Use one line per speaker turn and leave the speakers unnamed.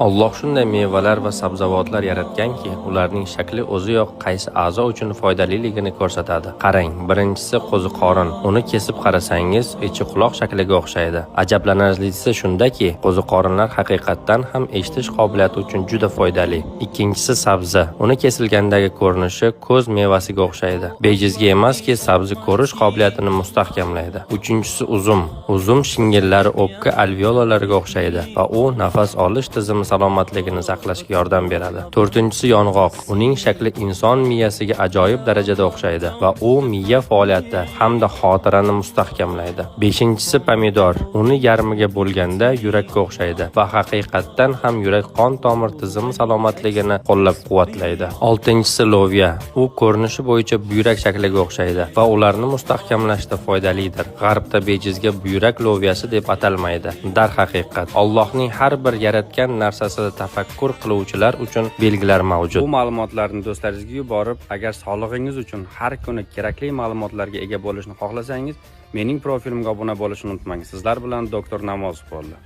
Alloh shunday mevalar va sabzavotlar yaratganki, ularning shakli o'ziyoq qaysi a'zo uchun foydaliligini ko'rsatadi. Qarang, birinchisi qo'ziqorin. Uni kesib qarasangiz, ichi quloq shakliga o'xshaydi. Ajablanarlisi shundaki, qo'ziqorinlar haqiqatdan ham eshitish qobiliyati uchun juda foydali. Ikkinchisi sabzi. Uni kesilgandagi ko'rinishi ko'z mevasiga o'xshaydi. Bejizga emaski, sabzi ko'rish qobiliyatini mustahkamlaydi. Uchinchisi uzum. Uzum shingillari o'pka alveolalariga o'xshaydi va u nafas olish tizimi salomatligini saqlashga yordam beradi. To'rtinchisi yong'oq. Uning shakli inson miyasiga ajoyib darajada o'xshaydi va u miya faoliyati hamda xotirani mustahkamlaydi. Beshinchisi pomidor. Uni yarmiga bo'lganda yurakka o'xshaydi va haqiqatdan ham yurak qon tomir tizimi salomatligini qo'llab-quvvatlaydi. Oltinchisi loviya. U ko'rinishi bo'yicha buyrak shakliga o'xshaydi va ularni mustahkamlashda foydalidir. G'arbda bejizga buyrak loviyasi deb atalmaydi. Darhaqiqat, Allohning har bir yaratgan narsasida tafakkur qiluvchilar uchun belgilar mavjud. Bu ma'lumotlarni do'stlaringizga yuborib, agar sog'lig'ingiz uchun har kuni kerakli ma'lumotlarga ega bo'lishni xohlasangiz, mening profilimga obuna bo'lishni unutmang. Sizlar bilan doktor Namozov bo'ldi.